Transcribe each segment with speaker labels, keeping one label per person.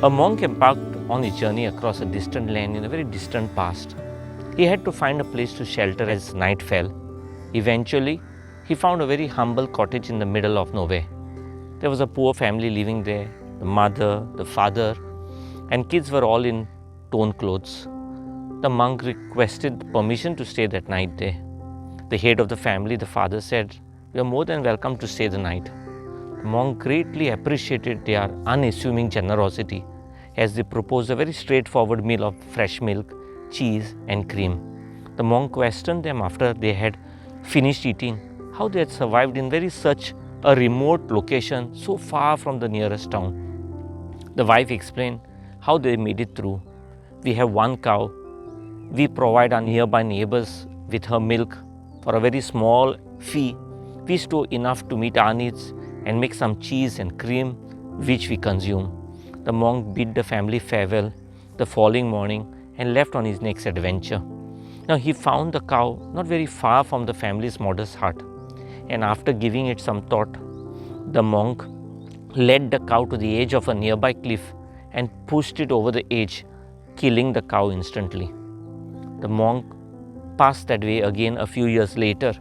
Speaker 1: A monk embarked on his journey across a distant land in a very distant past. He had to find a place to shelter as night fell. Eventually, he found a very humble cottage in the middle of nowhere. There was a poor family living there. The mother, the father, and kids were all in torn clothes. The monk requested permission to stay that night there. The head of the family, the father, said, "You are more than welcome to stay the night." The monk greatly appreciated their unassuming generosity as they proposed a very straightforward meal of fresh milk, cheese, and cream. The monk questioned them after they had finished eating how they had survived in very such a remote location so far from the nearest town. The wife explained how they made it through. "We have one cow. We provide our nearby neighbors with her milk for a very small fee. We store enough to meet our needs and make some cheese and cream which we consume." The monk bid the family farewell the following morning and left on his next adventure. Now he found the cow not very far from the family's modest hut, and after giving it some thought, the monk led the cow to the edge of a nearby cliff and pushed it over the edge, killing the cow instantly. The monk passed that way again a few years later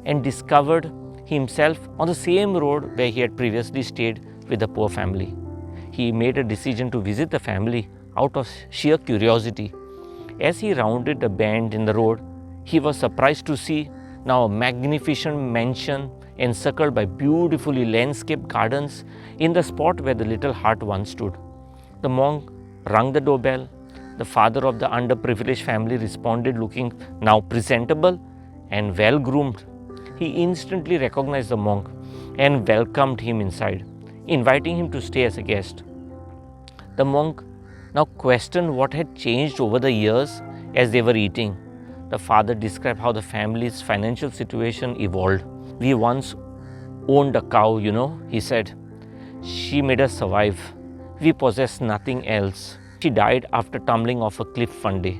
Speaker 1: and discovered himself on the same road where he had previously stayed with the poor family. He made a decision to visit the family out of sheer curiosity. As he rounded a bend in the road, he was surprised to see now a magnificent mansion encircled by beautifully landscaped gardens in the spot where the little hut once stood. The monk rang the doorbell. The father of the underprivileged family responded, looking now presentable and well groomed. He instantly recognized the monk and welcomed him inside, inviting him to stay as a guest. The monk now questioned what had changed over the years as they were eating. The father described how the family's financial situation evolved. "We once owned a cow, he said. "She made us survive. We possessed nothing else. She died after tumbling off a cliff one day.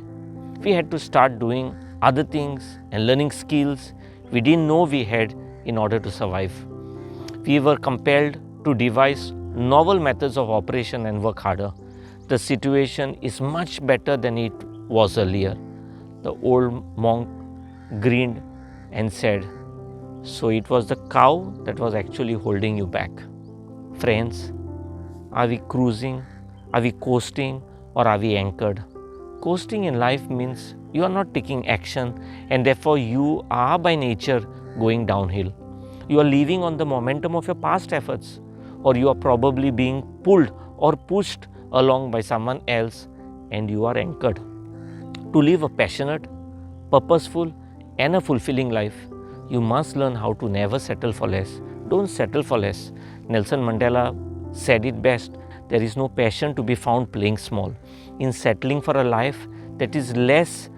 Speaker 1: We had to start doing other things and learning skills we didn't know we had in order to survive. We were compelled to devise novel methods of operation and work harder. The situation is much better than it was earlier." The old monk grinned and said, "So it was the cow that was actually holding you back." Friends, are we cruising? Are we coasting? Or are we anchored? Coasting in life means you are not taking action, and therefore you are by nature going downhill. You are living on the momentum of your past efforts, or you are probably being pulled or pushed along by someone else, and you are anchored. To live a passionate, purposeful, and a fulfilling life, you must learn how to never settle for less. Don't settle for less. Nelson Mandela said it best: there is no passion to be found playing small, in settling for a life that is less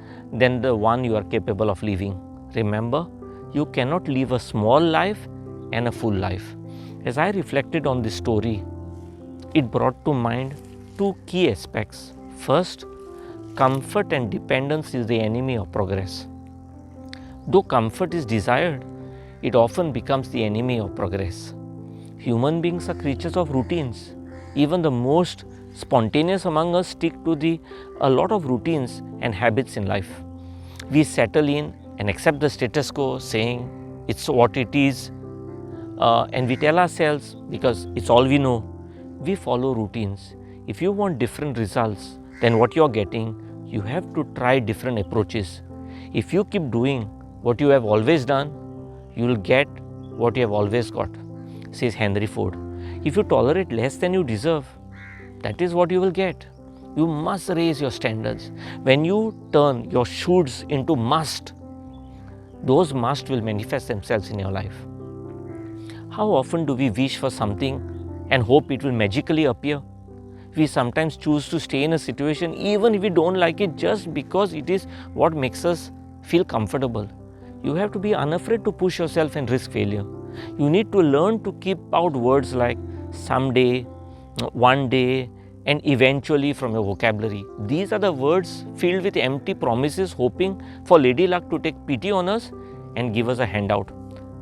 Speaker 1: than the one you are capable of living. Remember, you cannot live a small life and a full life. As I reflected on this story, it brought to mind two key aspects. First, comfort and dependence is the enemy of progress. Though comfort is desired, it often becomes the enemy of progress. Human beings are creatures of routines. Even the most spontaneous among us stick to a lot of routines and habits in life. We settle in and accept the status quo, saying it's what it is, and we tell ourselves because it's all we know. We follow routines. If you want different results than what you're getting, you have to try different approaches. If you keep doing what you have always done, you will get what you have always got, says Henry Ford. If you tolerate less than you deserve, that is what you will get. You must raise your standards. When you turn your shoulds into must, those must will manifest themselves in your life. How often do we wish for something and hope it will magically appear? We sometimes choose to stay in a situation even if we don't like it, just because it is what makes us feel comfortable. You have to be unafraid to push yourself and risk failure. You need to learn to keep out words like someday, one day, and eventually from your vocabulary. These are the words filled with empty promises, hoping for Lady Luck to take pity on us and give us a handout.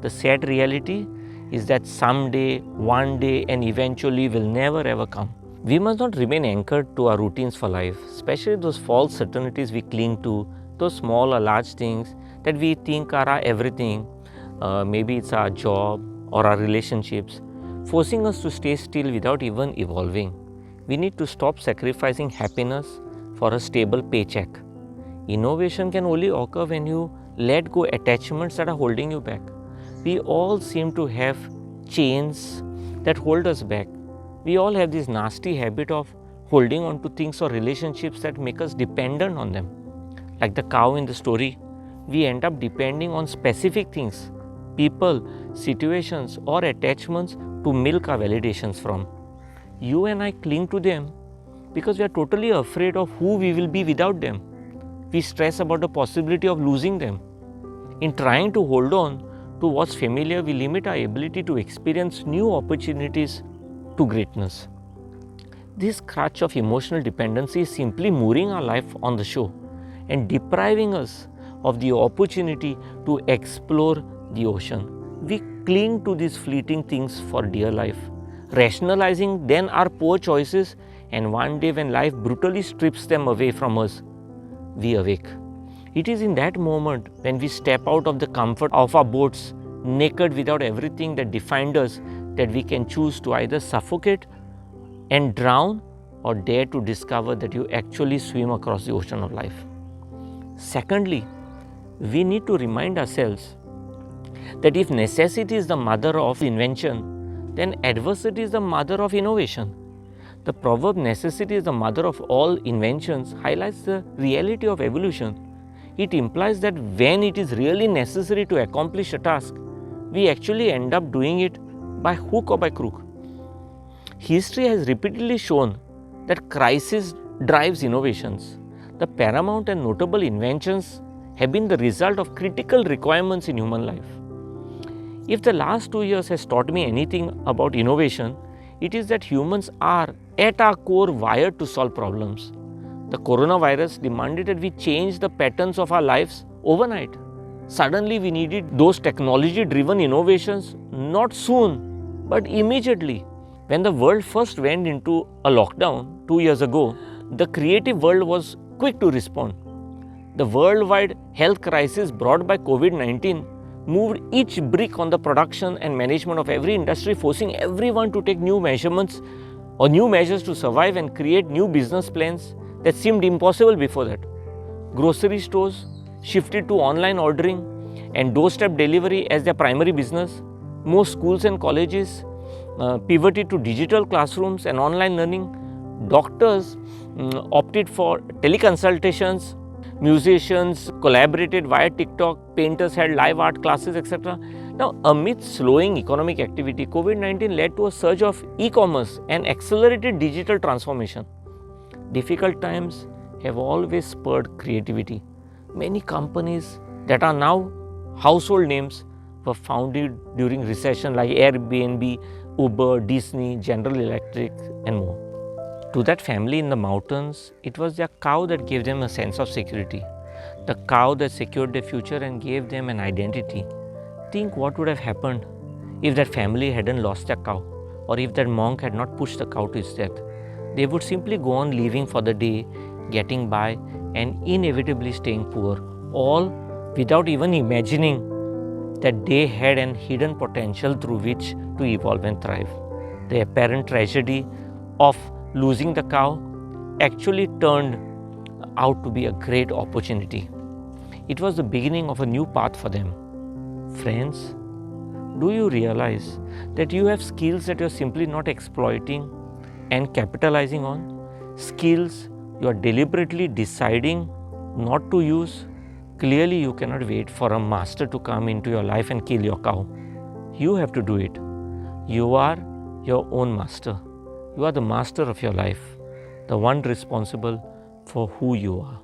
Speaker 1: The sad reality is that someday, one day, and eventually will never ever come. We must not remain anchored to our routines for life, especially those false certainties we cling to, those small or large things that we think are our everything. Maybe it's our job or our relationships, forcing us to stay still without even evolving. We need to stop sacrificing happiness for a stable paycheck. Innovation can only occur when you let go attachments that are holding you back. We all seem to have chains that hold us back. We all have this nasty habit of holding on to things or relationships that make us dependent on them. Like the cow in the story, we end up depending on specific things, people, situations, or attachments to milk our validations from. You and I cling to them because we are totally afraid of who we will be without them. We stress about the possibility of losing them. In trying to hold on to what's familiar, we limit our ability to experience new opportunities to greatness. This crutch of emotional dependency is simply mooring our life on the shore and depriving us of the opportunity to explore the ocean. We cling to these fleeting things for dear life, rationalizing then our poor choices, and one day when life brutally strips them away from us, we awake. It is in that moment when we step out of the comfort of our boats, naked without everything that defined us, that we can choose to either suffocate and drown or dare to discover that you actually swim across the ocean of life. Secondly, we need to remind ourselves that if necessity is the mother of invention, then adversity is the mother of innovation. The proverb necessity is the mother of all inventions highlights the reality of evolution. It implies that when it is really necessary to accomplish a task, we actually end up doing it by hook or by crook. History has repeatedly shown that crisis drives innovations. The paramount and notable inventions have been the result of critical requirements in human life. If the last 2 years has taught me anything about innovation, it is that humans are at our core wired to solve problems. The coronavirus demanded that we change the patterns of our lives overnight. Suddenly we needed those technology-driven innovations not soon, but immediately. When the world first went into a lockdown 2 years ago, the creative world was quick to respond. The worldwide health crisis brought by COVID-19 moved each brick on the production and management of every industry, forcing everyone to take new measurements or new measures to survive and create new business plans that seemed impossible before that. Grocery stores shifted to online ordering and doorstep delivery as their primary business. Most schools and colleges pivoted to digital classrooms and online learning. Doctors opted for teleconsultations. Musicians collaborated via TikTok, painters had live art classes, etc. Now, amidst slowing economic activity, COVID-19 led to a surge of e-commerce and accelerated digital transformation. Difficult times have always spurred creativity. Many companies that are now household names were founded during recession like Airbnb, Uber, Disney, General Electric and more. To that family in the mountains, it was their cow that gave them a sense of security. The cow that secured their future and gave them an identity. Think what would have happened if that family hadn't lost their cow, or if that monk had not pushed the cow to its death. They would simply go on living for the day, getting by, and inevitably staying poor, all without even imagining that they had an hidden potential through which to evolve and thrive. The apparent tragedy of losing the cow actually turned out to be a great opportunity. It was the beginning of a new path for them. Friends, do you realize that you have skills that you are simply not exploiting and capitalizing on? Skills you are deliberately deciding not to use? Clearly, you cannot wait for a master to come into your life and kill your cow. You have to do it. You are your own master. You are the master of your life, the one responsible for who you are.